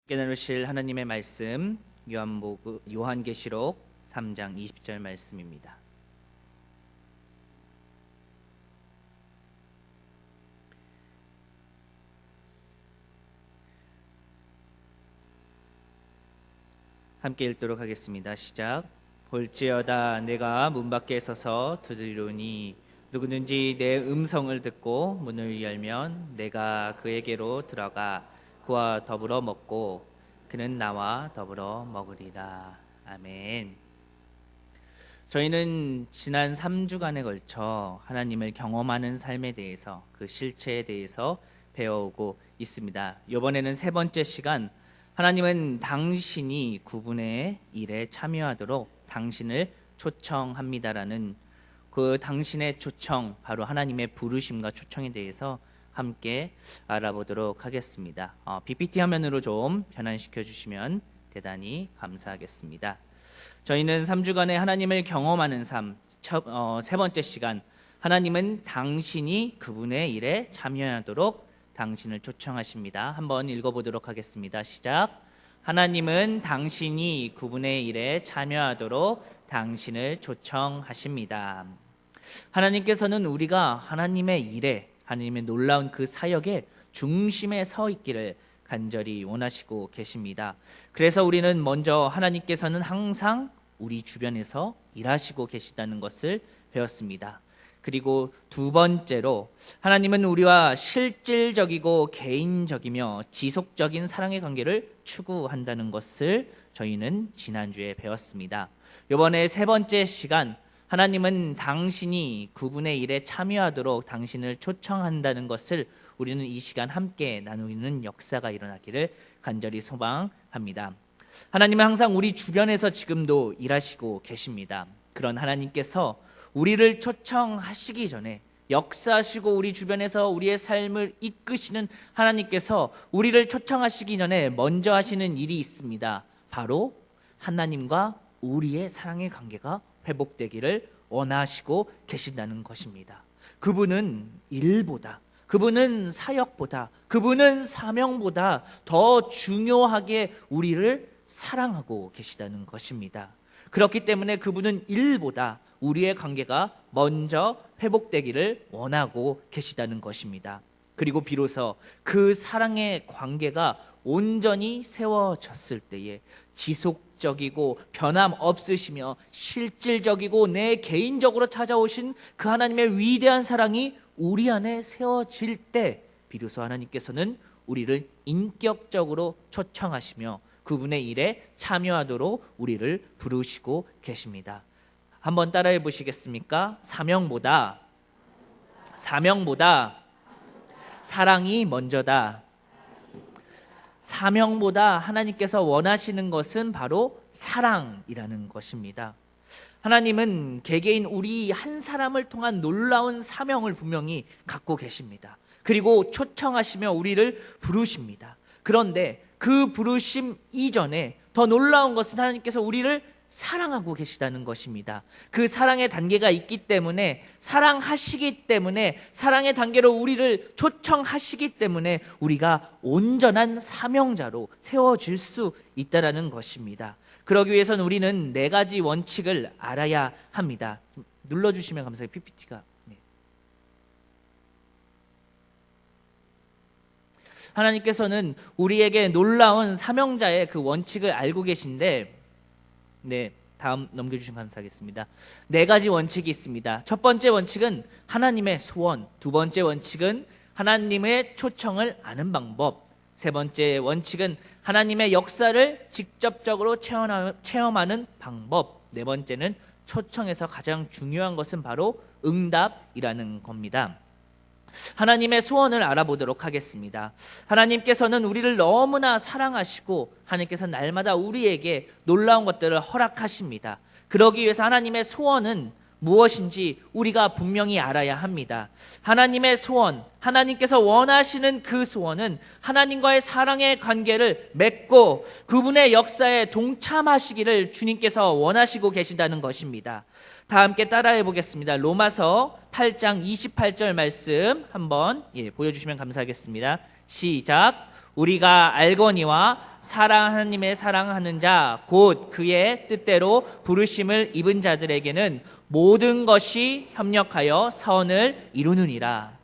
함께 나누실 하나님의 말씀 요한계시록 3장 20절 말씀입니다. 함께 읽도록 하겠습니다. 시작. 볼지어다 내가 문 밖에 서서 두드리노니 누구든지 내 음성을 듣고 문을 열면 내가 그에게로 들어가 그와 더불어 먹고 그는 나와 더불어 먹으리라. 아멘. 저희는 지난 3주간에 걸쳐 하나님을 경험하는 삶에 대해서, 그 실체에 대해서 배워오고 있습니다. 이번에는 세 번째 시간, 하나님은 당신이 구분의 일에 참여하도록 당신을 초청합니다라는 그 당신의 초청, 바로 하나님의 부르심과 초청에 대해서 함께 알아보도록 하겠습니다. PPT 화면으로 좀 변환시켜 주시면 대단히 감사하겠습니다. 저희는 3주간의 하나님을 경험하는 삶, 세 번째 시간, 하나님은 당신이 그분의 일에 참여하도록 당신을 초청하십니다. 한번 읽어보도록 하겠습니다. 시작. 하나님은 당신이 그분의 일에 참여하도록 당신을 초청하십니다. 하나님께서는 우리가 하나님의 일에, 하나님의 놀라운 그 사역의 중심에 서 있기를 간절히 원하시고 계십니다. 그래서 우리는 먼저 하나님께서는 항상 우리 주변에서 일하시고 계시다는 것을 배웠습니다. 그리고 두 번째로, 하나님은 우리와 실질적이고 개인적이며 지속적인 사랑의 관계를 추구한다는 것을 저희는 지난주에 배웠습니다. 이번에 세 번째 시간, 하나님은 당신이 그분의 일에 참여하도록 당신을 초청한다는 것을 우리는 이 시간 함께 나누는 역사가 일어나기를 간절히 소망합니다. 하나님은 항상 우리 주변에서 지금도 일하시고 계십니다. 그런 하나님께서 우리를 초청하시기 전에, 역사하시고 우리 주변에서 우리의 삶을 이끄시는 하나님께서 우리를 초청하시기 전에 먼저 하시는 일이 있습니다. 바로 하나님과 우리의 사랑의 관계가 회복되기를 원하시고 계신다는 것입니다. 그분은 일보다, 그분은 사역보다, 그분은 사명보다 더 중요하게 우리를 사랑하고 계시다는 것입니다. 그렇기 때문에 그분은 일보다 우리의 관계가 먼저 회복되기를 원하고 계시다는 것입니다. 그리고 비로소 그 사랑의 관계가 온전히 세워졌을 때에 지속적이고 변함없으시며 실질적이고 내 개인적으로 찾아오신 그 하나님의 위대한 사랑이 우리 안에 세워질 때 비로소 하나님께서는 우리를 인격적으로 초청하시며 그분의 일에 참여하도록 우리를 부르시고 계십니다. 한번 따라해 보시겠습니까? 사명보다 사랑이 먼저다. 사명보다 하나님께서 원하시는 것은 바로 사랑이라는 것입니다. 하나님은 개개인 우리 한 사람을 통한 놀라운 사명을 분명히 갖고 계십니다. 그리고 초청하시며 우리를 부르십니다. 그런데 그 부르심 이전에 더 놀라운 것은 하나님께서 우리를 사랑하고 계시다는 것입니다. 그 사랑의 단계가 있기 때문에, 사랑하시기 때문에, 사랑의 단계로 우리를 초청하시기 때문에 우리가 온전한 사명자로 세워질 수 있다는 것입니다. 그러기 위해서는 우리는 네 가지 원칙을 알아야 합니다. 눌러주시면 감사해요. PPT가. 하나님께서는 우리에게 놀라운 사명자의 그 원칙을 알고 계신데, 다음 넘겨주시면 감사하겠습니다. 네 가지 원칙이 있습니다. 첫 번째 원칙은 하나님의 소원, 두 번째 원칙은 하나님의 초청을 아는 방법, 세 번째 원칙은 하나님의 역사를 직접적으로 체험하는 방법, 네 번째는 초청에서 가장 중요한 것은 바로 응답이라는 겁니다. 하나님의 소원을 알아보도록 하겠습니다. 하나님께서는 우리를 너무나 사랑하시고 하나님께서 날마다 우리에게 놀라운 것들을 허락하십니다. 그러기 위해서 하나님의 소원은 무엇인지 우리가 분명히 알아야 합니다. 하나님의 소원, 하나님께서 원하시는 그 소원은 하나님과의 사랑의 관계를 맺고 그분의 역사에 동참하시기를 주님께서 원하시고 계신다는 것입니다. 다 함께 따라해 보겠습니다. 로마서 8장 28절 말씀 한번 보여주시면 감사하겠습니다. 시작. 우리가 알거니와 하나님의 사랑하는 자 곧 그의 뜻대로 부르심을 입은 자들에게는 모든 것이 협력하여 선을 이루느니라.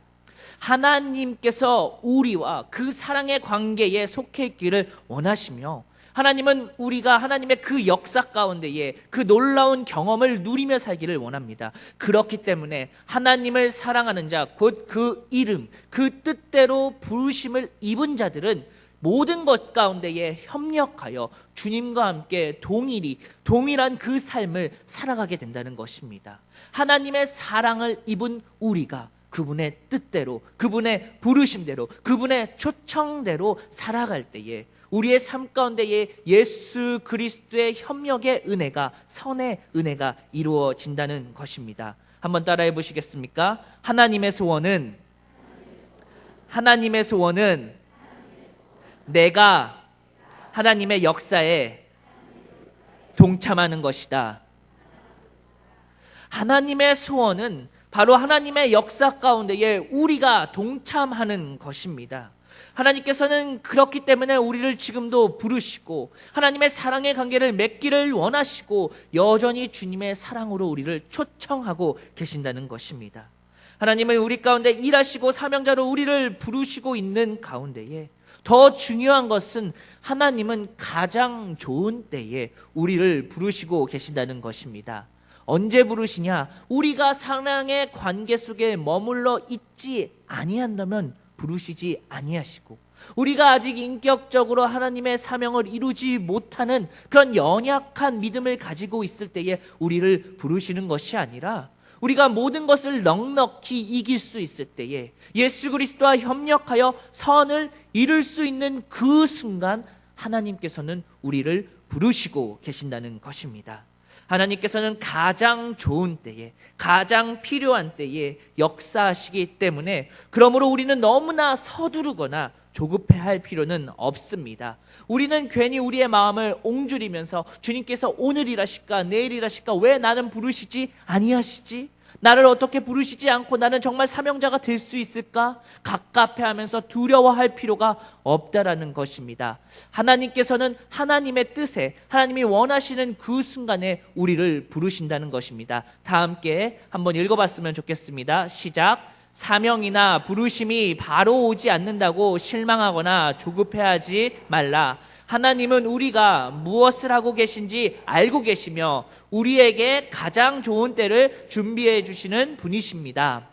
하나님께서 우리와 그 사랑의 관계에 속해 있기를 원하시며, 하나님은 우리가 하나님의 그 역사 가운데에 그 놀라운 경험을 누리며 살기를 원합니다. 그렇기 때문에 하나님을 사랑하는 자 곧 그 이름 그 뜻대로 부르심을 입은 자들은 모든 것 가운데에 협력하여 주님과 함께 동일한 그 삶을 살아가게 된다는 것입니다. 하나님의 사랑을 입은 우리가 그분의 뜻대로, 그분의 부르심대로, 그분의 초청대로 살아갈 때에 우리의 삶 가운데에 예수 그리스도의 협력의 은혜가, 선의 은혜가 이루어진다는 것입니다. 한번 따라해 보시겠습니까? 하나님의 소원은 내가 하나님의 역사에 동참하는 것이다. 하나님의 소원은 바로 하나님의 역사 가운데에 우리가 동참하는 것입니다. 하나님께서는 그렇기 때문에 우리를 지금도 부르시고 하나님의 사랑의 관계를 맺기를 원하시고 여전히 주님의 사랑으로 우리를 초청하고 계신다는 것입니다. 하나님은 우리 가운데 일하시고 사명자로 우리를 부르시고 있는 가운데에 더 중요한 것은 하나님은 가장 좋은 때에 우리를 부르시고 계신다는 것입니다. 언제 부르시냐? 우리가 사랑의 관계 속에 머물러 있지 아니한다면 부르시지 아니하시고, 우리가 아직 인격적으로 하나님의 사명을 이루지 못하는 그런 연약한 믿음을 가지고 있을 때에 우리를 부르시는 것이 아니라, 우리가 모든 것을 넉넉히 이길 수 있을 때에 예수 그리스도와 협력하여 선을 이룰 수 있는 그 순간 하나님께서는 우리를 부르시고 계신다는 것입니다. 하나님께서는 가장 좋은 때에, 가장 필요한 때에 역사하시기 때문에, 그러므로 우리는 너무나 서두르거나 조급해할 필요는 없습니다. 우리는 괜히 우리의 마음을 옹졸이면서 주님께서 오늘 일하실까 내일 일하실까, 왜 나는 부르시지 아니하시지, 나를 어떻게 부르시지 않고 나는 정말 사명자가 될 수 있을까, 갑갑해하면서 두려워할 필요가 없다라는 것입니다. 하나님께서는 하나님의 뜻에, 하나님이 원하시는 그 순간에 우리를 부르신다는 것입니다. 다 함께 한번 읽어봤으면 좋겠습니다. 시작. 사명이나 부르심이 바로 오지 않는다고 실망하거나 조급해하지 말라. 하나님은 우리가 무엇을 하고 계신지 알고 계시며 우리에게 가장 좋은 때를 준비해 주시는 분이십니다.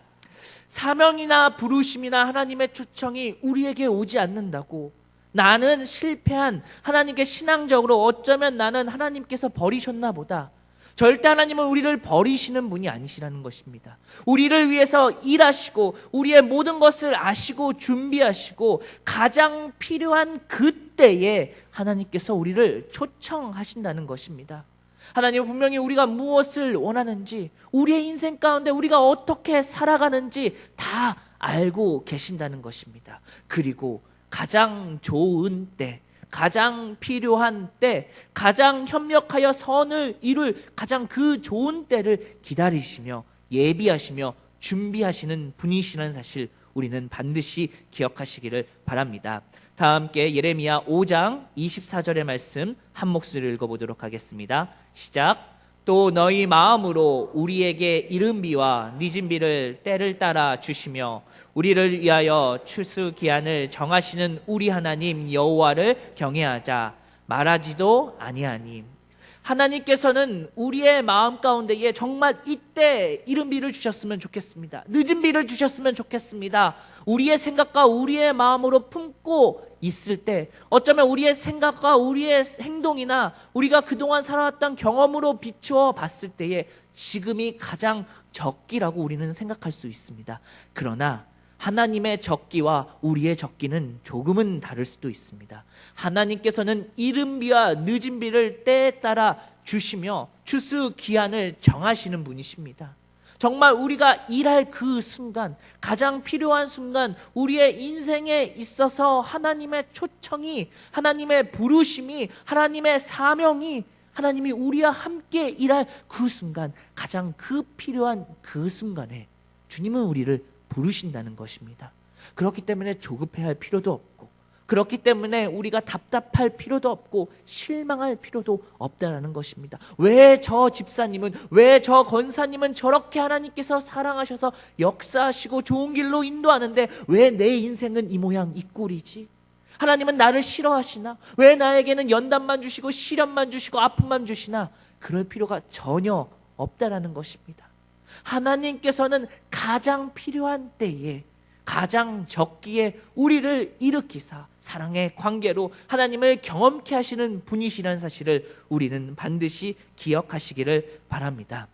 사명이나 부르심이나 하나님의 초청이 우리에게 오지 않는다고, 나는 실패한, 하나님께 신앙적으로 어쩌면 나는 하나님께서 버리셨나 보다, 절대 하나님은 우리를 버리시는 분이 아니시라는 것입니다. 우리를 위해서 일하시고 우리의 모든 것을 아시고 준비하시고 가장 필요한 그때에 하나님께서 우리를 초청하신다는 것입니다. 하나님은 분명히 우리가 무엇을 원하는지, 우리의 인생 가운데 우리가 어떻게 살아가는지 다 알고 계신다는 것입니다. 그리고 가장 좋은 때, 가장 필요한 때, 가장 협력하여 선을 이룰 가장 그 좋은 때를 기다리시며 예비하시며 준비하시는 분이시라는 사실 우리는 반드시 기억하시기를 바랍니다. 다 함께 예레미야 5장 24절의 말씀 한 목소리로 읽어보도록 하겠습니다. 시작. 또 너희 마음으로 우리에게 이른 비와 늦은 비를 때를 따라 주시며 우리를 위하여 추수 기한을 정하시는 우리 하나님 여호와를 경외하자 말하지도 아니하니. 하나님께서는 우리의 마음 가운데에 정말 이때 이른 비를 주셨으면 좋겠습니다. 늦은 비를 주셨으면 좋겠습니다. 우리의 생각과 우리의 마음으로 품고 있을 때, 어쩌면 우리의 생각과 우리의 행동이나 우리가 그동안 살아왔던 경험으로 비추어 봤을 때에 지금이 가장 적기라고 우리는 생각할 수 있습니다. 그러나 하나님의 적기와 우리의 적기는 조금은 다를 수도 있습니다. 하나님께서는 이른 비와 늦은 비를 때에 따라 주시며 추수 기한을 정하시는 분이십니다. 정말 우리가 일할 그 순간, 가장 필요한 순간, 우리의 인생에 있어서 하나님의 초청이, 하나님의 부르심이, 하나님의 사명이, 하나님이 우리와 함께 일할 그 순간, 가장 그 필요한 그 순간에 주님은 우리를 부르신다는 것입니다. 그렇기 때문에 조급해할 필요도 없고 그렇기 때문에 우리가 답답할 필요도 없고 실망할 필요도 없다라는 것입니다. 왜 저 집사님은, 왜 저 권사님은 저렇게 하나님께서 사랑하셔서 역사하시고 좋은 길로 인도하는데 왜 내 인생은 이 모양 이 꼴이지? 하나님은 나를 싫어하시나? 왜 나에게는 연단만 주시고 시련만 주시고 아픔만 주시나? 그럴 필요가 전혀 없다라는 것입니다. 하나님께서는 가장 필요한 때에, 가장 적기에 우리를 일으키사 사랑의 관계로 하나님을 경험케 하시는 분이시라는 사실을 우리는 반드시 기억하시기를 바랍니다.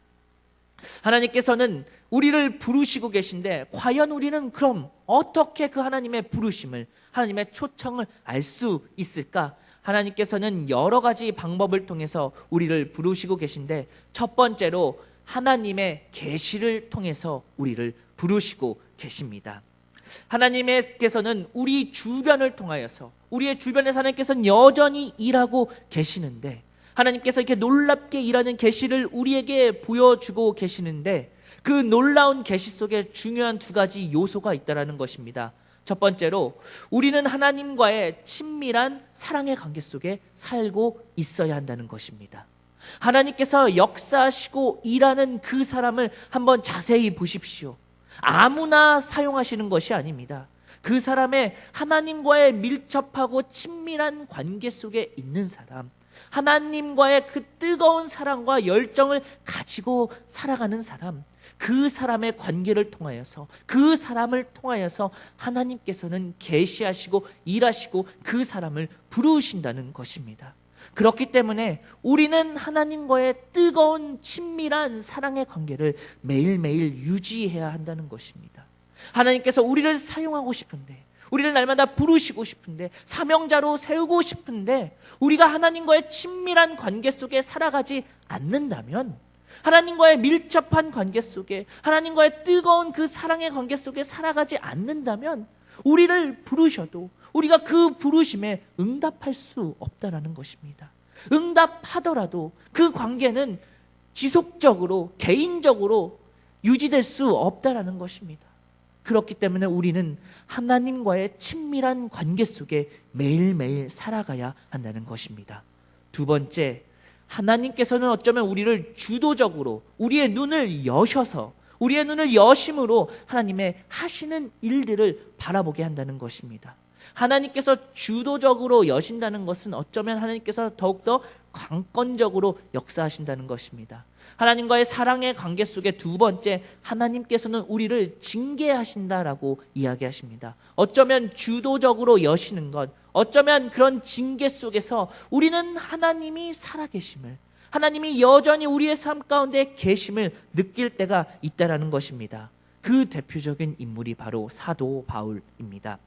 하나님께서는 우리를 부르시고 계신데 과연 우리는 그럼 어떻게 그 하나님의 부르심을, 하나님의 초청을 알 수 있을까? 하나님께서는 여러 가지 방법을 통해서 우리를 부르시고 계신데 첫 번째로 하나님의 계시를 통해서 우리를 부르시고 계십니다. 하나님께서는 우리 주변을 통하여서, 우리의 주변에서 하나님께서는 여전히 일하고 계시는데, 하나님께서 이렇게 놀랍게 일하는 계시를 우리에게 보여주고 계시는데 그 놀라운 계시 속에 중요한 두 가지 요소가 있다는 것입니다. 첫 번째로 우리는 하나님과의 친밀한 사랑의 관계 속에 살고 있어야 한다는 것입니다. 하나님께서 역사하시고 일하는 그 사람을 한번 자세히 보십시오. 아무나 사용하시는 것이 아닙니다. 그 사람의 하나님과의 밀접하고 친밀한 관계 속에 있는 사람, 하나님과의 그 뜨거운 사랑과 열정을 가지고 살아가는 사람, 그 사람의 관계를 통하여서, 그 사람을 통하여서 하나님께서는 계시하시고 일하시고 그 사람을 부르신다는 것입니다. 그렇기 때문에 우리는 하나님과의 뜨거운 친밀한 사랑의 관계를 매일매일 유지해야 한다는 것입니다. 하나님께서 우리를 사용하고 싶은데, 우리를 날마다 부르시고 싶은데, 사명자로 세우고 싶은데 우리가 하나님과의 친밀한 관계 속에 살아가지 않는다면, 하나님과의 밀접한 관계 속에, 하나님과의 뜨거운 그 사랑의 관계 속에 살아가지 않는다면 우리를 부르셔도 우리가 그 부르심에 응답할 수 없다라는 것입니다. 응답하더라도 그 관계는 지속적으로, 개인적으로 유지될 수 없다라는 것입니다. 그렇기 때문에 우리는 하나님과의 친밀한 관계 속에 매일매일 살아가야 한다는 것입니다. 두 번째, 하나님께서는 어쩌면 우리를 주도적으로, 우리의 눈을 여셔서, 우리의 눈을 여심으로 하나님의 하시는 일들을 바라보게 한다는 것입니다. 하나님께서 주도적으로 여신다는 것은 어쩌면 하나님께서 더욱더 강권적으로 역사하신다는 것입니다. 하나님과의 사랑의 관계 속에 두 번째, 하나님께서는 우리를 징계하신다라고 이야기하십니다. 어쩌면 주도적으로 여시는 것, 어쩌면 그런 징계 속에서 우리는 하나님이 살아계심을, 하나님이 여전히 우리의 삶 가운데 계심을 느낄 때가 있다라는 것입니다. 그 대표적인 인물이 바로 사도 바울입니다.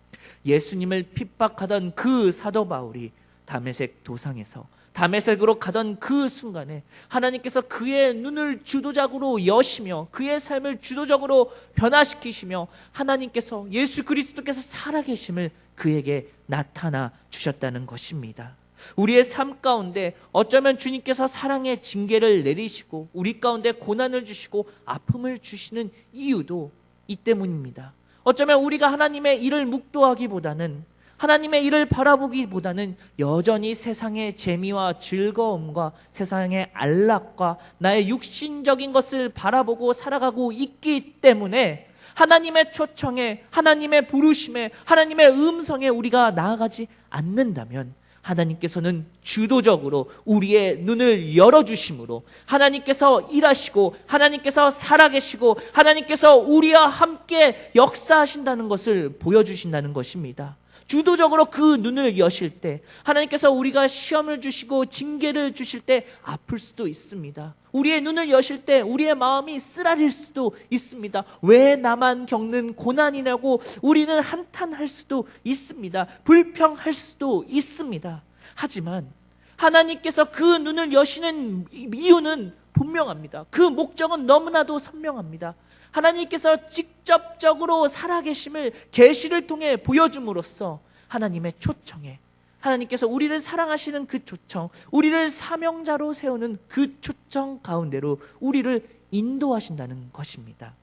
예수님을 핍박하던 그 사도 바울이 다메섹 도상에서 다메섹으로 가던 그 순간에 하나님께서 그의 눈을 주도적으로 여시며 그의 삶을 주도적으로 변화시키시며 하나님께서, 예수 그리스도께서 살아계심을 그에게 나타나 주셨다는 것입니다. 우리의 삶 가운데 어쩌면 주님께서 사랑의 징계를 내리시고 우리 가운데 고난을 주시고 아픔을 주시는 이유도 이 때문입니다. 어쩌면 우리가 하나님의 일을 묵도하기보다는, 하나님의 일을 바라보기보다는 여전히 세상의 재미와 즐거움과 세상의 안락과 나의 육신적인 것을 바라보고 살아가고 있기 때문에 하나님의 초청에, 하나님의 부르심에, 하나님의 음성에 우리가 나아가지 않는다면 하나님께서는 주도적으로 우리의 눈을 열어주심으로 하나님께서 일하시고 하나님께서 살아계시고 하나님께서 우리와 함께 역사하신다는 것을 보여주신다는 것입니다. 주도적으로 그 눈을 여실 때 하나님께서 우리가 시험을 주시고 징계를 주실 때 아플 수도 있습니다. 우리의 눈을 여실 때 우리의 마음이 쓰라릴 수도 있습니다. 왜 나만 겪는 고난이라고 우리는 한탄할 수도 있습니다. 불평할 수도 있습니다. 하지만 하나님께서 그 눈을 여시는 이유는 분명합니다. 그 목적은 너무나도 선명합니다. 하나님께서 직접적으로 살아계심을 계시를 통해 보여줌으로써 하나님의 초청에, 하나님께서 우리를 사랑하시는 그 초청, 우리를 사명자로 세우는 그 초청 가운데로 우리를 인도하신다는 것입니다.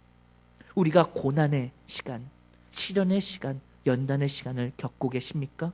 우리가 고난의 시간, 시련의 시간, 연단의 시간을 겪고 계십니까?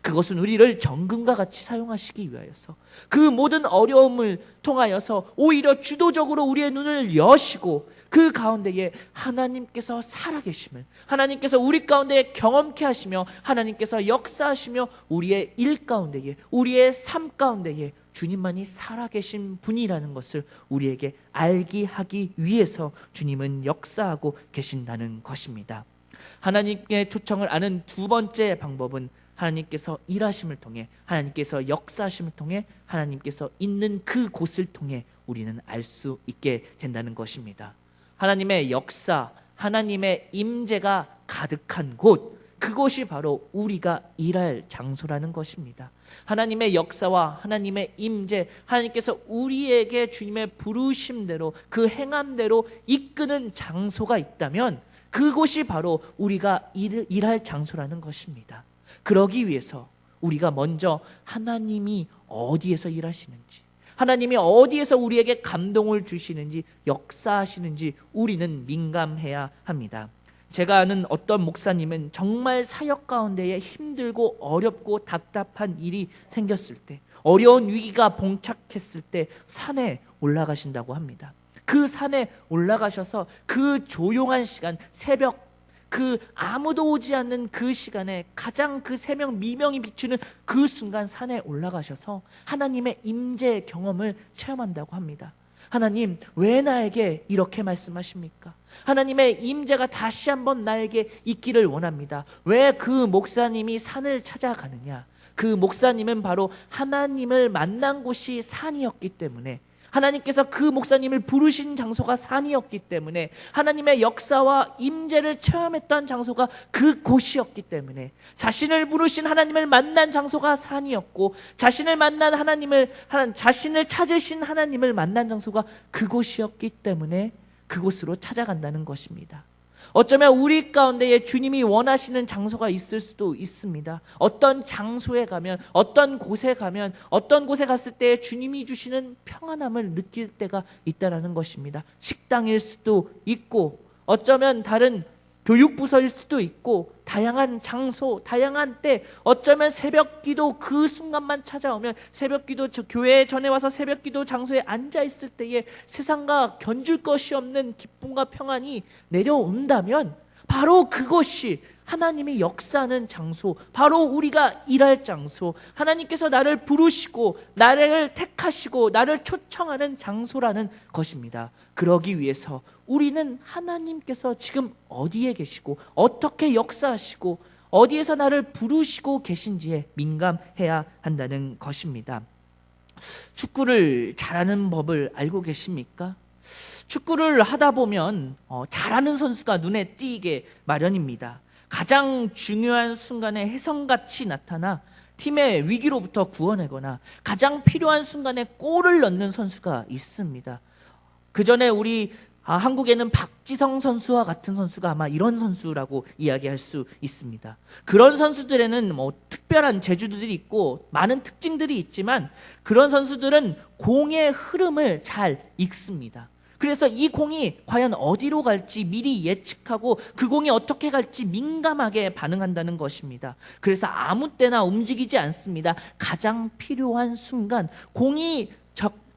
그것은 우리를 정금과 같이 사용하시기 위하여서, 그 모든 어려움을 통하여서 오히려 주도적으로 우리의 눈을 여시고 그 가운데에 하나님께서 살아계심을, 하나님께서 우리 가운데에 경험케 하시며 하나님께서 역사하시며 우리의 일 가운데에, 우리의 삶 가운데에 주님만이 살아계신 분이라는 것을 우리에게 알게 하기 위해서 주님은 역사하고 계신다는 것입니다. 하나님의 초청을 아는 두 번째 방법은 하나님께서 일하심을 통해, 하나님께서 역사하심을 통해, 하나님께서 있는 그 곳을 통해 우리는 알 수 있게 된다는 것입니다. 하나님의 역사, 하나님의 임재가 가득한 곳, 그곳이 바로 우리가 일할 장소라는 것입니다. 하나님의 역사와 하나님의 임재, 하나님께서 우리에게 주님의 부르심대로, 그 행함대로 이끄는 장소가 있다면 그곳이 바로 우리가 일할 장소라는 것입니다. 그러기 위해서 우리가 먼저 하나님이 어디에서 일하시는지, 하나님이 어디에서 우리에게 감동을 주시는지, 역사하시는지 우리는 민감해야 합니다. 제가 아는 어떤 목사님은 정말 사역 가운데에 힘들고 어렵고 답답한 일이 생겼을 때, 어려운 위기가 봉착했을 때 산에 올라가신다고 합니다. 그 산에 올라가셔서 그 조용한 시간, 새벽, 그 아무도 오지 않는 그 시간에 가장 그 새벽 미명이 비추는 그 순간 산에 올라가셔서 하나님의 임재 경험을 체험한다고 합니다. 하나님, 왜 나에게 이렇게 말씀하십니까? 하나님의 임재가 다시 한번 나에게 있기를 원합니다. 왜 그 목사님이 산을 찾아가느냐? 그 목사님은 바로 하나님을 만난 곳이 산이었기 때문에, 하나님께서 그 목사님을 부르신 장소가 산이었기 때문에, 하나님의 역사와 임재를 체험했던 장소가 그곳이었기 때문에, 자신을 부르신 하나님을 만난 장소가 산이었고, 자신을 찾으신 하나님을 만난 장소가 그곳이었기 때문에 그곳으로 찾아간다는 것입니다. 어쩌면 우리 가운데에 주님이 원하시는 장소가 있을 수도 있습니다. 어떤 장소에 가면, 어떤 곳에 가면, 어떤 곳에 갔을 때 주님이 주시는 평안함을 느낄 때가 있다는 것입니다. 식당일 수도 있고, 어쩌면 다른 교육부서일 수도 있고, 다양한 장소, 다양한 때, 어쩌면 새벽기도 그 순간만 찾아오면, 새벽기도 교회에 전에 와서 새벽기도 장소에 앉아있을 때에 세상과 견줄 것이 없는 기쁨과 평안이 내려온다면 바로 그것이 하나님이 역사하는 장소, 바로 우리가 일할 장소, 하나님께서 나를 부르시고 나를 택하시고 나를 초청하는 장소라는 것입니다. 그러기 위해서 우리는 하나님께서 지금 어디에 계시고 어떻게 역사하시고 어디에서 나를 부르시고 계신지에 민감해야 한다는 것입니다. 축구를 잘하는 법을 알고 계십니까? 축구를 하다 보면 잘하는 선수가 눈에 띄게 마련입니다. 가장 중요한 순간에 혜성같이 나타나 팀의 위기로부터 구원하거나 가장 필요한 순간에 골을 넣는 선수가 있습니다. 그 전에 우리 한국에는 박지성 선수와 같은 선수가 아마 이런 선수라고 이야기할 수 있습니다. 그런 선수들에는 특별한 재주들이 있고 많은 특징들이 있지만 그런 선수들은 공의 흐름을 잘 읽습니다. 그래서 이 공이 과연 어디로 갈지 미리 예측하고 그 공이 어떻게 갈지 민감하게 반응한다는 것입니다. 그래서 아무 때나 움직이지 않습니다. 가장 필요한 순간, 공이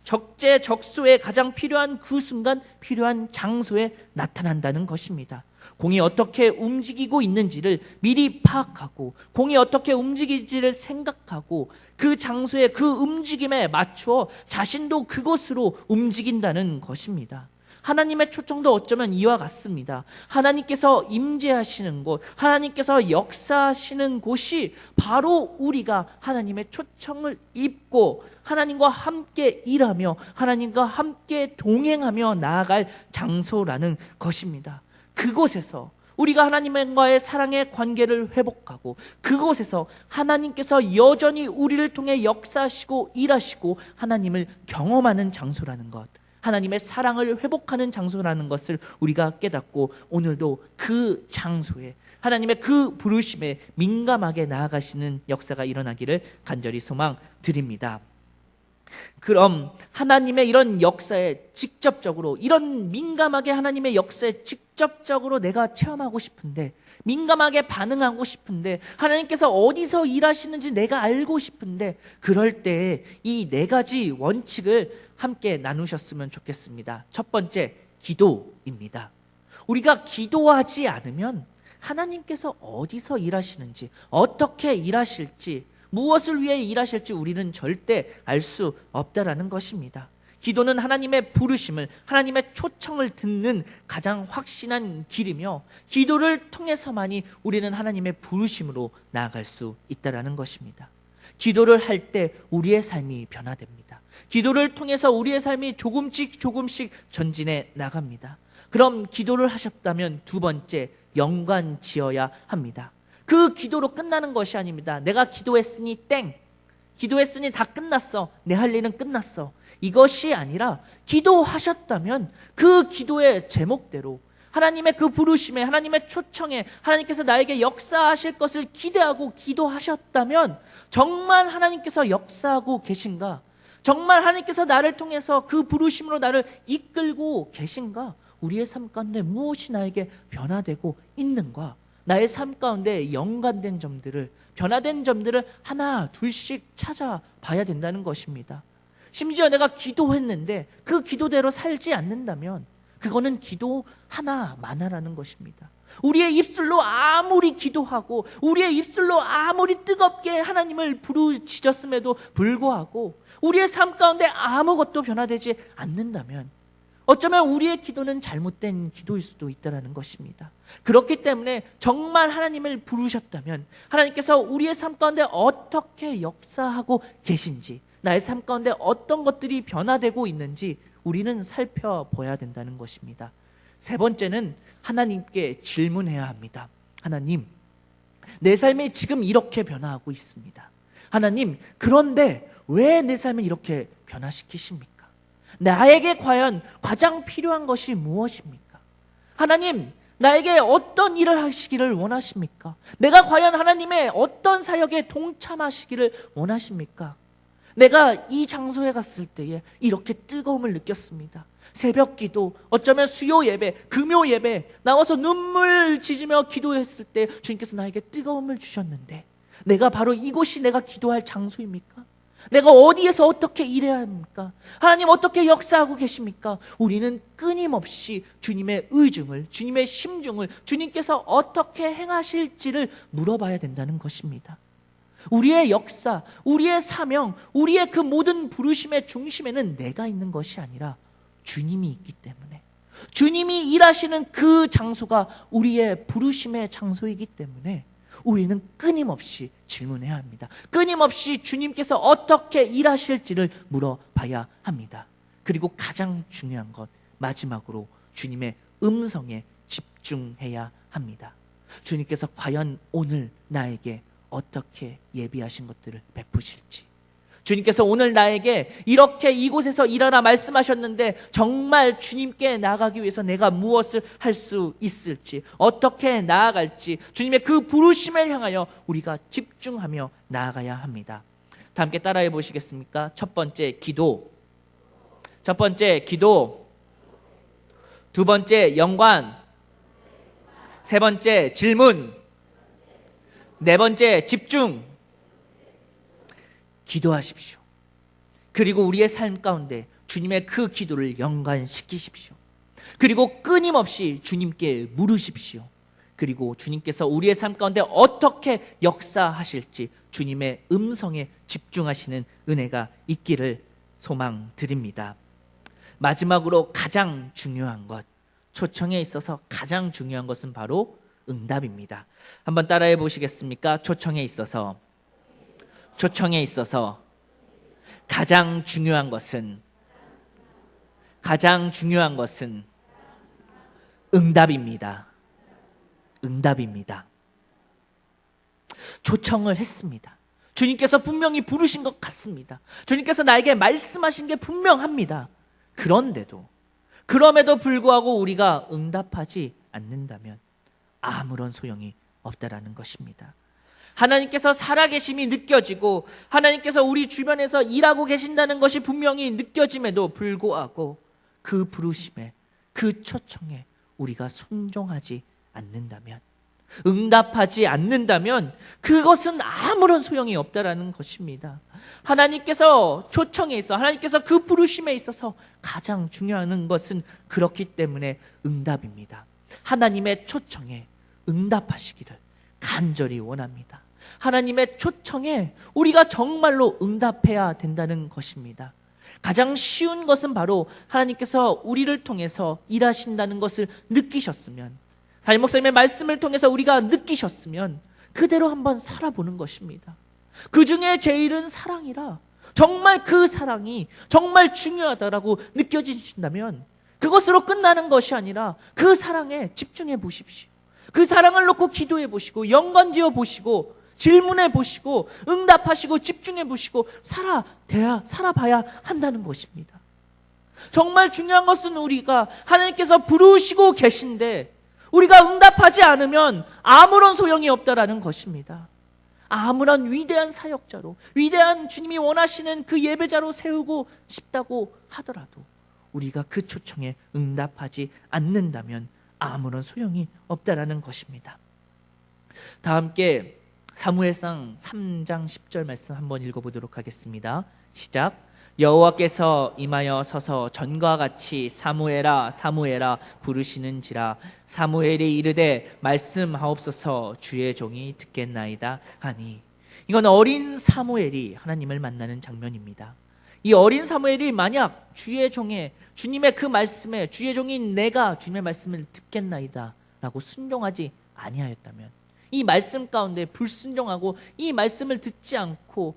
적재적소에 가장 필요한 그 순간, 필요한 장소에 나타난다는 것입니다. 공이 어떻게 움직이고 있는지를 미리 파악하고, 공이 어떻게 움직일지를 생각하고, 그 장소의 그 움직임에 맞추어 자신도 그곳으로 움직인다는 것입니다. 하나님의 초청도 어쩌면 이와 같습니다. 하나님께서 임재하시는 곳, 하나님께서 역사하시는 곳이 바로 우리가 하나님의 초청을 입고 하나님과 함께 일하며 하나님과 함께 동행하며 나아갈 장소라는 것입니다. 그곳에서 우리가 하나님과의 사랑의 관계를 회복하고, 그곳에서 하나님께서 여전히 우리를 통해 역사하시고 일하시고 하나님을 경험하는 장소라는 것, 하나님의 사랑을 회복하는 장소라는 것을 우리가 깨닫고 오늘도 그 장소에 하나님의 그 부르심에 민감하게 나아가시는 역사가 일어나기를 간절히 소망드립니다. 그럼 하나님의 이런 역사에 직접적으로, 이런 민감하게 하나님의 역사에 직접적으로 내가 체험하고 싶은데, 민감하게 반응하고 싶은데, 하나님께서 어디서 일하시는지 내가 알고 싶은데, 그럴 때 이 네 가지 원칙을 함께 나누셨으면 좋겠습니다. 첫 번째, 기도입니다. 우리가 기도하지 않으면 하나님께서 어디서 일하시는지, 어떻게 일하실지, 무엇을 위해 일하실지 우리는 절대 알 수 없다라는 것입니다. 기도는 하나님의 부르심을, 하나님의 초청을 듣는 가장 확신한 길이며, 기도를 통해서만이 우리는 하나님의 부르심으로 나아갈 수 있다라는 것입니다. 기도를 할 때 우리의 삶이 변화됩니다. 기도를 통해서 우리의 삶이 조금씩 전진해 나갑니다. 그럼 기도를 하셨다면 두 번째, 연관 지어야 합니다. 그 기도로 끝나는 것이 아닙니다. 내가 기도했으니 땡, 기도했으니 다 끝났어, 내 할 일은 끝났어, 이것이 아니라 기도하셨다면 그 기도의 제목대로 하나님의 그 부르심에, 하나님의 초청에, 하나님께서 나에게 역사하실 것을 기대하고 기도하셨다면 정말 하나님께서 역사하고 계신가? 정말 하나님께서 나를 통해서 그 부르심으로 나를 이끌고 계신가? 우리의 삶 가운데 무엇이 나에게 변화되고 있는가? 나의 삶 가운데 연관된 점들을, 변화된 점들을 하나 둘씩 찾아봐야 된다는 것입니다. 심지어 내가 기도했는데 그 기도대로 살지 않는다면 그거는 기도 하나만하라는 것입니다. 우리의 입술로 아무리 기도하고 우리의 입술로 아무리 뜨겁게 하나님을 부르짖었음에도 불구하고 우리의 삶 가운데 아무것도 변화되지 않는다면 어쩌면 우리의 기도는 잘못된 기도일 수도 있다는 것입니다. 그렇기 때문에 정말 하나님을 부르셨다면 하나님께서 우리의 삶 가운데 어떻게 역사하고 계신지, 나의 삶 가운데 어떤 것들이 변화되고 있는지 우리는 살펴봐야 된다는 것입니다. 세 번째는 하나님께 질문해야 합니다. 하나님, 내 삶이 지금 이렇게 변화하고 있습니다. 하나님, 그런데 왜 내 삶을 이렇게 변화시키십니까? 나에게 과연 가장 필요한 것이 무엇입니까? 하나님, 나에게 어떤 일을 하시기를 원하십니까? 내가 과연 하나님의 어떤 사역에 동참하시기를 원하십니까? 내가 이 장소에 갔을 때에 이렇게 뜨거움을 느꼈습니다. 새벽 기도, 어쩌면 수요 예배, 금요 예배, 나와서 눈물 짖으며 기도했을 때 주님께서 나에게 뜨거움을 주셨는데 내가 바로 이곳이 내가 기도할 장소입니까? 내가 어디에서 어떻게 일해야 합니까? 하나님 어떻게 역사하고 계십니까? 우리는 끊임없이 주님의 의중을, 주님의 심중을, 주님께서 어떻게 행하실지를 물어봐야 된다는 것입니다. 우리의 역사, 우리의 사명, 우리의 그 모든 부르심의 중심에는 내가 있는 것이 아니라 주님이 있기 때문에, 주님이 일하시는 그 장소가 우리의 부르심의 장소이기 때문에 우리는 끊임없이 질문해야 합니다. 끊임없이 주님께서 어떻게 일하실지를 물어봐야 합니다. 그리고 가장 중요한 것, 마지막으로 주님의 음성에 집중해야 합니다. 주님께서 과연 오늘 나에게 어떻게 예비하신 것들을 베푸실지, 주님께서 오늘 나에게 이렇게 이곳에서 일하라 말씀하셨는데 정말 주님께 나아가기 위해서 내가 무엇을 할 수 있을지, 어떻게 나아갈지, 주님의 그 부르심을 향하여 우리가 집중하며 나아가야 합니다. 다 함께 따라해 보시겠습니까? 첫 번째, 기도. 첫 번째, 기도. 두 번째, 연관. 세 번째, 질문. 네 번째, 집중. 기도하십시오. 그리고 우리의 삶 가운데 주님의 그 기도를 연관시키십시오. 그리고 끊임없이 주님께 물으십시오. 그리고 주님께서 우리의 삶 가운데 어떻게 역사하실지 주님의 음성에 집중하시는 은혜가 있기를 소망드립니다. 마지막으로 가장 중요한 것, 초청에 있어서 가장 중요한 것은 바로 응답입니다. 한번 따라해 보시겠습니까? 초청에 있어서 가장 중요한 것은 응답입니다. 응답입니다. 초청을 했습니다. 주님께서 분명히 부르신 것 같습니다. 주님께서 나에게 말씀하신 게 분명합니다. 그럼에도 불구하고 우리가 응답하지 않는다면 아무런 소용이 없다라는 것입니다. 하나님께서 살아계심이 느껴지고 하나님께서 우리 주변에서 일하고 계신다는 것이 분명히 느껴짐에도 불구하고 그 부르심에, 그 초청에 우리가 순종하지 않는다면, 응답하지 않는다면 그것은 아무런 소용이 없다라는 것입니다. 하나님께서 초청에 있어, 하나님께서 그 부르심에 있어서 가장 중요한 것은 그렇기 때문에 응답입니다. 하나님의 초청에 응답하시기를 간절히 원합니다. 하나님의 초청에 우리가 정말로 응답해야 된다는 것입니다. 가장 쉬운 것은 바로 하나님께서 우리를 통해서 일하신다는 것을 느끼셨으면, 담임 목사님의 말씀을 통해서 우리가 느끼셨으면 그대로 한번 살아보는 것입니다. 그 중에 제일은 사랑이라, 정말 그 사랑이 정말 중요하다라고 느껴지신다면 그것으로 끝나는 것이 아니라 그 사랑에 집중해 보십시오. 그 사랑을 놓고 기도해 보시고, 연관지어 보시고, 질문해 보시고, 응답하시고, 집중해 보시고 살아봐야 한다는 것입니다. 정말 중요한 것은 우리가 하나님께서 부르시고 계신데 우리가 응답하지 않으면 아무런 소용이 없다라는 것입니다. 아무런 위대한 사역자로, 위대한 주님이 원하시는 그 예배자로 세우고 싶다고 하더라도 우리가 그 초청에 응답하지 않는다면 아무런 소용이 없다라는 것입니다. 다 함께 사무엘상 3장 10절 말씀 한번 읽어보도록 하겠습니다. 시작. 여호와께서 임하여 서서 전과 같이 사무엘아 사무엘아 부르시는지라. 사무엘이 이르되 말씀하옵소서 주의 종이 듣겠나이다 하니. 이건 어린 사무엘이 하나님을 만나는 장면입니다. 이 어린 사무엘이 만약 주의 종의, 주님의 그 말씀에 주의 종인 내가 주님의 말씀을 듣겠나이다 라고 순종하지 아니하였다면, 이 말씀 가운데 불순종하고 이 말씀을 듣지 않고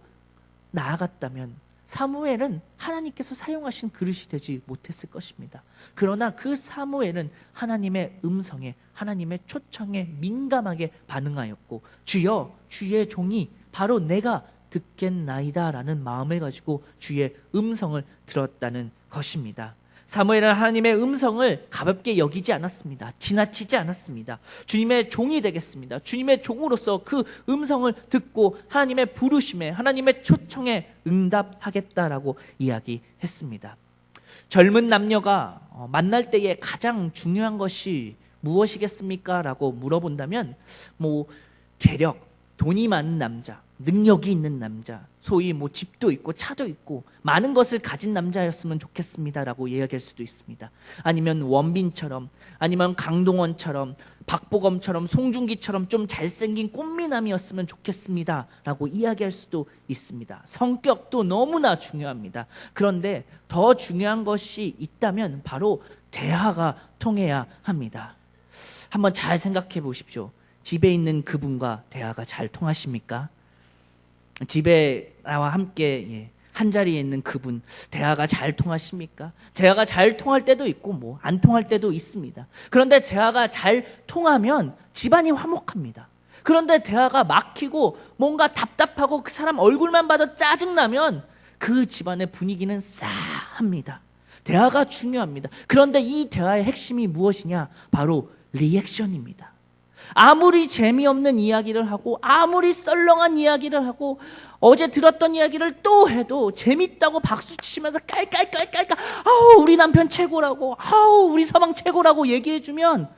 나아갔다면 사무엘은 하나님께서 사용하신 그릇이 되지 못했을 것입니다. 그러나 그 사무엘은 하나님의 음성에, 하나님의 초청에 민감하게 반응하였고, 주여 주의 종이 바로 내가 듣겠나이다 라는 마음을 가지고 주의 음성을 들었다는 것입니다. 사무엘은 하나님의 음성을 가볍게 여기지 않았습니다. 지나치지 않았습니다. 주님의 종이 되겠습니다. 주님의 종으로서 그 음성을 듣고 하나님의 부르심에, 하나님의 초청에 응답하겠다라고 이야기했습니다. 젊은 남녀가 만날 때에 가장 중요한 것이 무엇이겠습니까? 라고 물어본다면 재력, 돈이 많은 남자, 능력이 있는 남자, 소위 집도 있고 차도 있고 많은 것을 가진 남자였으면 좋겠습니다라고 이야기할 수도 있습니다. 아니면 원빈처럼, 아니면 강동원처럼, 박보검처럼, 송중기처럼 좀 잘생긴 꽃미남이었으면 좋겠습니다라고 이야기할 수도 있습니다. 성격도 너무나 중요합니다. 그런데 더 중요한 것이 있다면 바로 대화가 통해야 합니다. 한번 잘 생각해 보십시오. 집에 있는 그분과 대화가 잘 통하십니까? 집에 나와 함께 한 자리에 있는 그분, 대화가 잘 통하십니까? 대화가 잘 통할 때도 있고 안 통할 때도 있습니다. 그런데 대화가 잘 통하면 집안이 화목합니다. 그런데 대화가 막히고 뭔가 답답하고 그 사람 얼굴만 봐도 짜증나면 그 집안의 분위기는 싸합니다. 대화가 중요합니다. 그런데 이 대화의 핵심이 무엇이냐? 바로 리액션입니다. 아무리 재미없는 이야기를 하고 아무리 썰렁한 이야기를 하고 어제 들었던 이야기를 또 해도 재밌다고 박수 치면서 깔깔깔깔깔 아우 우리 남편 최고라고, 아우 우리 서방 최고라고 얘기해주면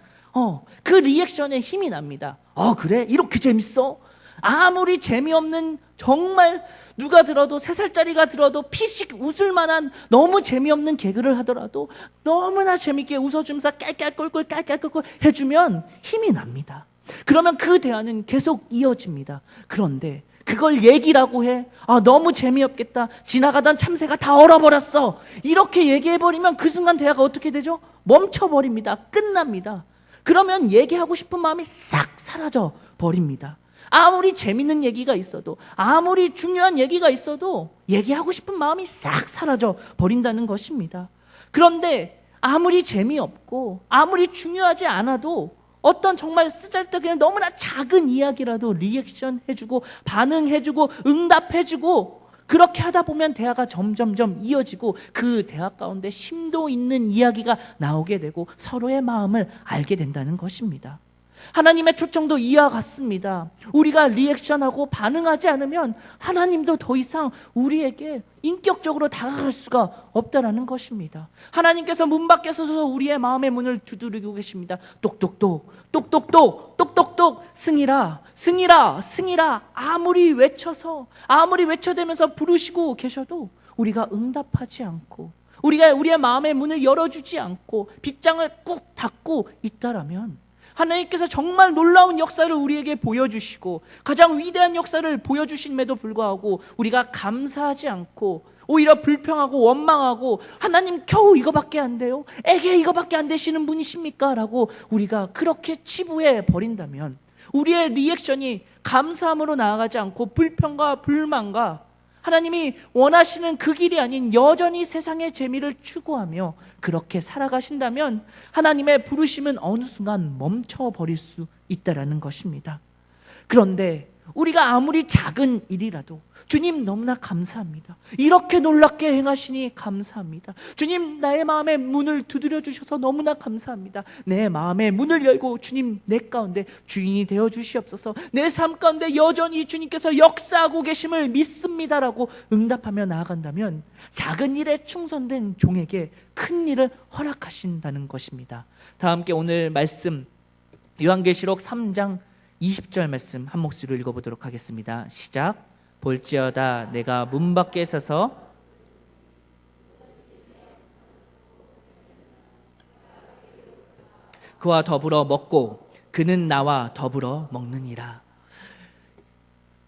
그 리액션에 힘이 납니다. 그래? 이렇게 재밌어? 아무리 재미없는, 정말 누가 들어도 3살짜리가 들어도 피식 웃을 만한 너무 재미없는 개그를 하더라도 너무나 재밌게 웃어주면서 깔깔꼴꼴 깔깔꼴꼴 해주면 힘이 납니다. 그러면 그 대화는 계속 이어집니다. 그런데 그걸 얘기라고 해. 너무 재미없겠다. 지나가던 참새가 다 얼어버렸어. 이렇게 얘기해버리면 그 순간 대화가 어떻게 되죠? 멈춰버립니다. 끝납니다. 그러면 얘기하고 싶은 마음이 싹 사라져 버립니다. 아무리 재밌는 얘기가 있어도, 아무리 중요한 얘기가 있어도 얘기하고 싶은 마음이 싹 사라져 버린다는 것입니다. 그런데 아무리 재미없고 아무리 중요하지 않아도 어떤 정말 쓰잘데기 너무나 작은 이야기라도 리액션 해주고 반응해주고 응답해주고 그렇게 하다 보면 대화가 점점점 이어지고 그 대화 가운데 심도 있는 이야기가 나오게 되고 서로의 마음을 알게 된다는 것입니다. 하나님의 초청도 이와 같습니다. 우리가 리액션하고 반응하지 않으면 하나님도 더 이상 우리에게 인격적으로 다가갈 수가 없다라는 것입니다. 하나님께서 문 밖에 서서 우리의 마음의 문을 두드리고 계십니다. 똑똑똑, 똑똑똑, 똑똑똑, 승희라, 승희라, 승희라. 아무리 외쳐대면서 부르시고 계셔도 우리가 응답하지 않고, 우리가 우리의 마음의 문을 열어주지 않고 빗장을 꾹 닫고 있다라면 하나님께서 정말 놀라운 역사를 우리에게 보여주시고 가장 위대한 역사를 보여주심에도 불구하고 우리가 감사하지 않고 오히려 불평하고 원망하고, 하나님 겨우 이거밖에 안 돼요? 에게 이거밖에 안 되시는 분이십니까? 라고 우리가 그렇게 치부해 버린다면, 우리의 리액션이 감사함으로 나아가지 않고 불평과 불만과 하나님이 원하시는 그 길이 아닌 여전히 세상의 재미를 추구하며 그렇게 살아가신다면 하나님의 부르심은 어느 순간 멈춰버릴 수 있다는 것입니다. 그런데 우리가 아무리 작은 일이라도 주님 너무나 감사합니다. 이렇게 놀랍게 행하시니 감사합니다. 주님, 나의 마음의 문을 두드려 주셔서 너무나 감사합니다. 내 마음의 문을 열고 주님 내 가운데 주인이 되어 주시옵소서. 내 삶 가운데 여전히 주님께서 역사하고 계심을 믿습니다라고 응답하며 나아간다면 작은 일에 충성된 종에게 큰 일을 허락하신다는 것입니다. 다 함께 오늘 말씀 요한계시록 3장 20절 말씀 한 목소리로 읽어보도록 하겠습니다. 시작. 볼지어다 내가 문 밖에 서서 그와 더불어 먹고 그는 나와 더불어 먹느니라.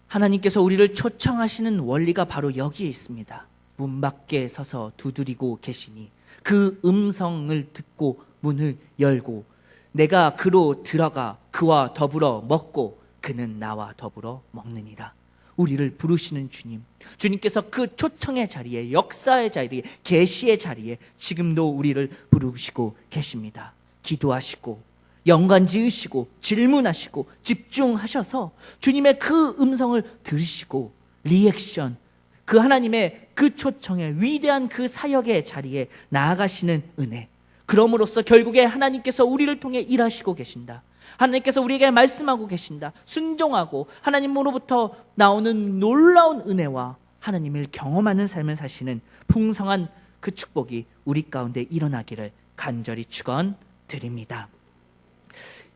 하나님께서 우리를 초청하시는 원리가 바로 여기에 있습니다. 문 밖에 서서 두드리고 계시니 그 음성을 듣고 문을 열고 내가 그로 들어가 그와 더불어 먹고 그는 나와 더불어 먹느니라. 우리를 부르시는 주님, 주님께서 그 초청의 자리에, 역사의 자리에, 계시의 자리에 지금도 우리를 부르시고 계십니다. 기도하시고 연관 지으시고 질문하시고 집중하셔서 주님의 그 음성을 들으시고 리액션, 그 하나님의 그 초청의 위대한 그 사역의 자리에 나아가시는 은혜, 그럼으로써 결국에 하나님께서 우리를 통해 일하시고 계신다. 하나님께서 우리에게 말씀하고 계신다. 순종하고 하나님으로부터 나오는 놀라운 은혜와 하나님을 경험하는 삶을 사시는 풍성한 그 축복이 우리 가운데 일어나기를 간절히 축원드립니다.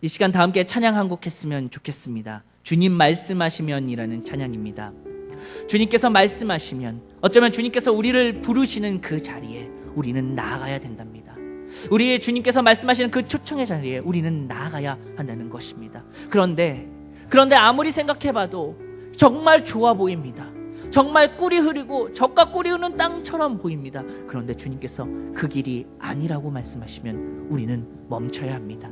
이 시간 다 함께 찬양 한 곡 했으면 좋겠습니다. 주님 말씀하시면이라는 찬양입니다. 주님께서 말씀하시면, 어쩌면 주님께서 우리를 부르시는 그 자리에 우리는 나아가야 된답니다. 우리 주님께서 말씀하시는 그 초청의 자리에 우리는 나아가야 한다는 것입니다. 그런데 아무리 생각해봐도 정말 좋아 보입니다. 정말 꿀이 흐리고 젖과 꿀이 흐르는 땅처럼 보입니다. 그런데 주님께서 그 길이 아니라고 말씀하시면 우리는 멈춰야 합니다.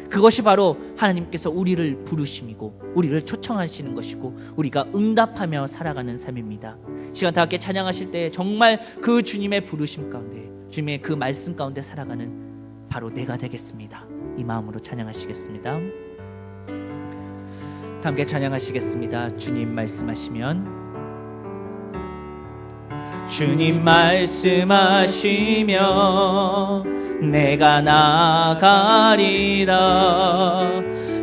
그것이 바로 하나님께서 우리를 부르심이고 우리를 초청하시는 것이고 우리가 응답하며 살아가는 삶입니다. 시간 다 함께 찬양하실 때 정말 그 주님의 부르심 가운데, 주님의 그 말씀 가운데 살아가는 바로 내가 되겠습니다. 이 마음으로 찬양하시겠습니다. 다 함께 찬양하시겠습니다. 주님 말씀하시면, 주님 말씀하시면 내가 나가리라.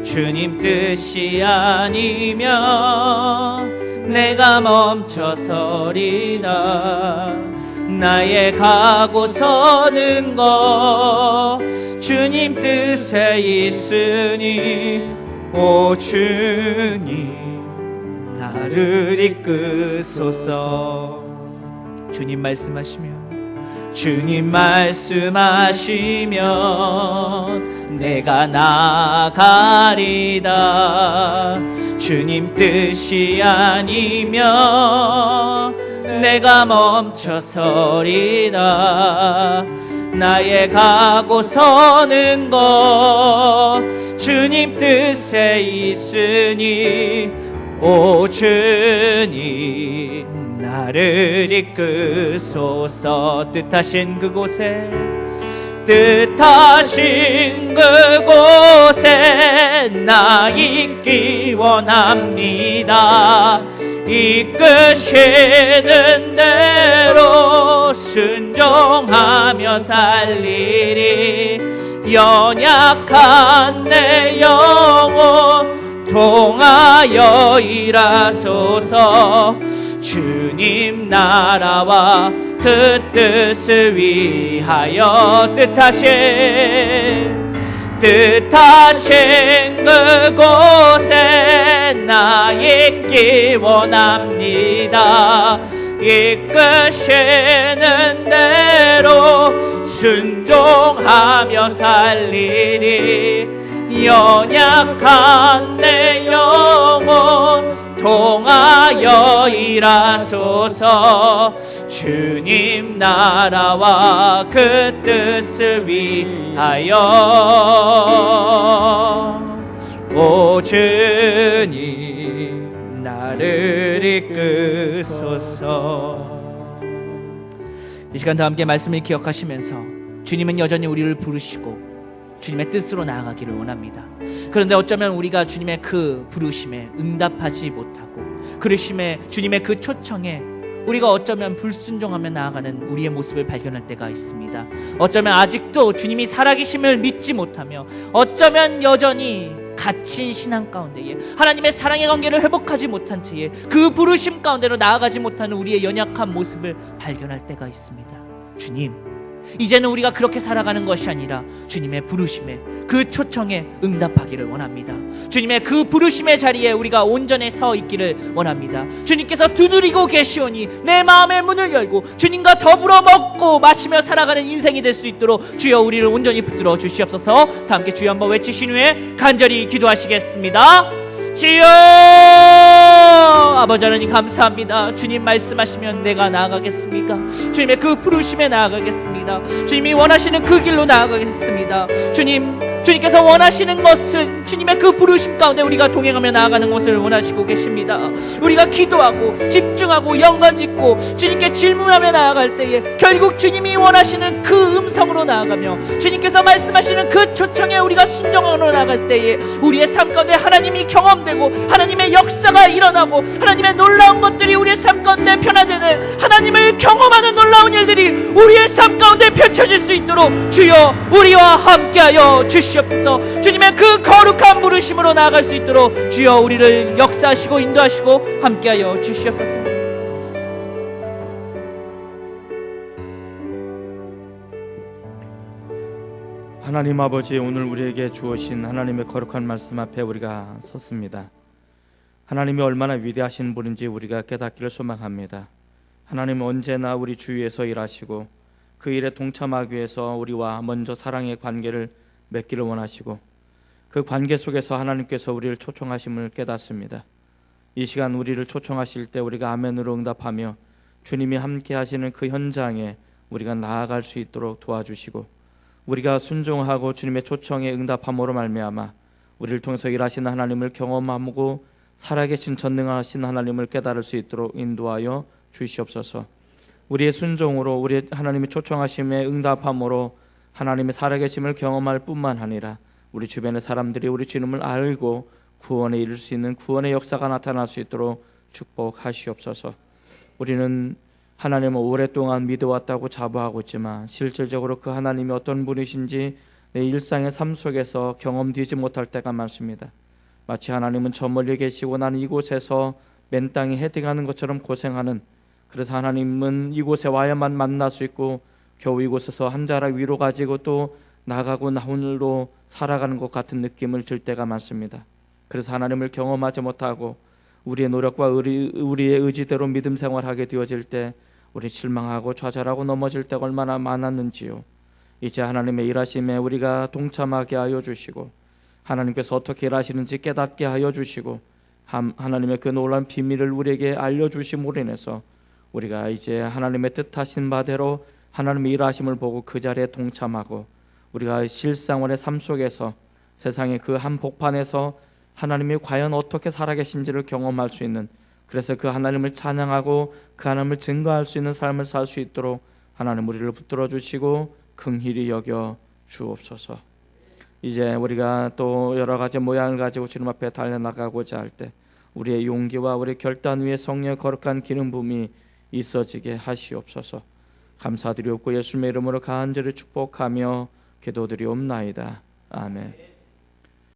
주님 뜻이 아니면 내가 멈춰서리라. 나의 가고 서는 것 주님 뜻에 있으니 오 주님 나를 이끄소서. 주님 말씀하시면, 주님 말씀하시면 내가 나가리다. 주님 뜻이 아니면 내가 멈춰서리다. 나의 가고 서는 것 주님 뜻에 있으니 오 주님 나를 이끄소서. 뜻하신 그곳에 나 있기 원합니다. 이끄시는 대로 순종하며 살리리. 연약한 내 영혼 통하여 일하소서. 주님 나라와 그 뜻을 위하여 뜻하신 그곳에 나 있기 원합니다. 이끄시는 대로 순종하며 살리리. 연약한 내 영혼 통하여 일하소서. 주님 나라와 그 뜻을 위하여. 오 주님 나를 이끄소서. 이 시간 다 함께 말씀을 기억하시면서 주님은 여전히 우리를 부르시고 주님의 뜻으로 나아가기를 원합니다. 그런데 어쩌면 우리가 주님의 그 부르심에 응답하지 못하고 주님의 그 초청에 우리가 어쩌면 불순종하며 나아가는 우리의 모습을 발견할 때가 있습니다. 어쩌면 아직도 주님이 살아계심을 믿지 못하며 어쩌면 여전히 갇힌 신앙 가운데에 하나님의 사랑의 관계를 회복하지 못한 채에 그 부르심 가운데로 나아가지 못하는 우리의 연약한 모습을 발견할 때가 있습니다. 주님, 이제는 우리가 그렇게 살아가는 것이 아니라 주님의 부르심에 그 초청에 응답하기를 원합니다. 주님의 그 부르심의 자리에 우리가 온전히 서 있기를 원합니다. 주님께서 두드리고 계시오니 내 마음의 문을 열고 주님과 더불어 먹고 마시며 살아가는 인생이 될 수 있도록 주여 우리를 온전히 붙들어 주시옵소서. 다 함께 주여 한번 외치신 후에 간절히 기도하시겠습니다. 주여! 아버지 하나님 감사합니다. 주님 말씀하시면 내가 나아가겠습니까? 주님의 그 부르심에 나아가겠습니다. 주님이 원하시는 그 길로 나아가겠습니다. 주님께서 원하시는 것은 주님의 그 부르심 가운데 우리가 동행하며 나아가는 것을 원하시고 계십니다. 우리가 기도하고 집중하고 영광짓고 주님께 질문하며 나아갈 때에 결국 주님이 원하시는 그 음성으로 나아가며 주님께서 말씀하시는 그 초청에 우리가 순종하러 나아갈 때에 우리의 삶 가운데 하나님이 경험되고 하나님의 역사가 일어나고 하나님의 놀라운 것들이 우리의 삶 가운데 변화되는 하나님을 경험하는 놀라운 일들이 우리의 삶 가운데 펼쳐질 수 있도록 주여 우리와 함께하여 주시옵소서. 주님의 그 거룩한 부르심으로 나아갈 수 있도록 주여 우리를 역사하시고 인도하시고 함께하여 주시옵소서. 하나님 아버지, 오늘 우리에게 주어진 하나님의 거룩한 말씀 앞에 우리가 섰습니다. 하나님이 얼마나 위대하신 분인지 우리가 깨닫기를 소망합니다. 하나님은 언제나 우리 주위에서 일하시고 그 일에 동참하기 위해서 우리와 먼저 사랑의 관계를 맺기를 원하시고 그 관계 속에서 하나님께서 우리를 초청하심을 깨닫습니다. 이 시간 우리를 초청하실 때 우리가 아멘으로 응답하며 주님이 함께 하시는 그 현장에 우리가 나아갈 수 있도록 도와주시고 우리가 순종하고 주님의 초청에 응답함으로 말미암아 우리를 통해서 일하시는 하나님을 경험하고 살아계신 전능하신 하나님을 깨달을 수 있도록 인도하여 주시옵소서. 우리의 순종으로 우리 하나님의 초청하심에 응답함으로 하나님의 살아계심을 경험할 뿐만 아니라 우리 주변의 사람들이 우리 주님을 알고 구원에 이를 수 있는 구원의 역사가 나타날 수 있도록 축복하시옵소서. 우리는 하나님을 오랫동안 믿어왔다고 자부하고 있지만 실질적으로 그 하나님이 어떤 분이신지 내 일상의 삶 속에서 경험되지 못할 때가 많습니다. 마치 하나님은 저 멀리 계시고 나는 이곳에서 맨 땅에 헤딩하는 것처럼 고생하는, 그래서 하나님은 이곳에 와야만 만날 수 있고 겨우 이곳에서 한 자락 위로 가지고 또 나가고 나 홀로 살아가는 것 같은 느낌을 들 때가 많습니다. 그래서 하나님을 경험하지 못하고 우리의 노력과 우리의 의지대로 믿음 생활하게 되어질 때 우리 실망하고 좌절하고 넘어질 때가 얼마나 많았는지요. 이제 하나님의 일하심에 우리가 동참하게 하여 주시고 하나님께서 어떻게 일하시는지 깨닫게 하여 주시고 하나님의 그 놀라운 비밀을 우리에게 알려주심으로 인해서 우리가 이제 하나님의 뜻하신 바대로 하나님의 일하심을 보고 그 자리에 동참하고 우리가 실생활의 삶 속에서 세상의 그 한복판에서 하나님이 과연 어떻게 살아계신지를 경험할 수 있는, 그래서 그 하나님을 찬양하고 그 하나님을 증거할 수 있는 삶을 살 수 있도록 하나님 우리를 붙들어 주시고 긍휼히 여겨 주옵소서. 이제 우리가 또 여러 가지 모양을 가지고 주님 앞에 달려나가고자 할 때 우리의 용기와 우리의 결단 위에 성령의 거룩한 기름 부음이 있어지게 하시옵소서. 감사드리옵고 예수님의 이름으로 간절히 축복하며 기도드리옵나이다. 아멘.